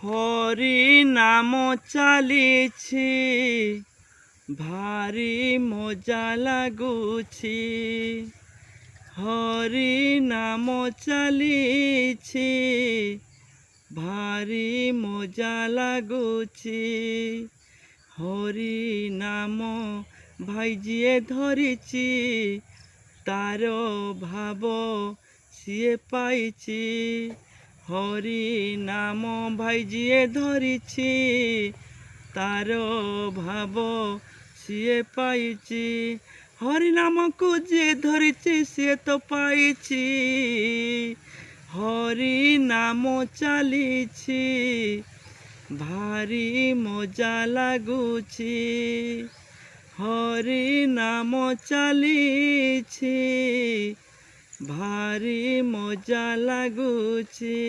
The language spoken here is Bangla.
হরি নাম চালিছি ভারি মজা লাগুছি। হরি নাম চালিছি ভারি মজা লাগুছি। হরি নাম ভাই ଯିଏ ଧରିଛି ତାର ଭାବ ସିଏ ପାଇଛି। হরি নাম ভাই ଯିଏ ଧରିଛି ତାର ଭାବ ସିଏ ପାଇଛି। হরি নামକୁ ଯିଏ ଧରିଛି ସିଏ ତ ପାଇଛି। হরি নাম ଚାଲିଛି ଭାରି ମଜା ଲାଗୁଛି। হরি নাম চালিছি ভারি মজা লাগুছি।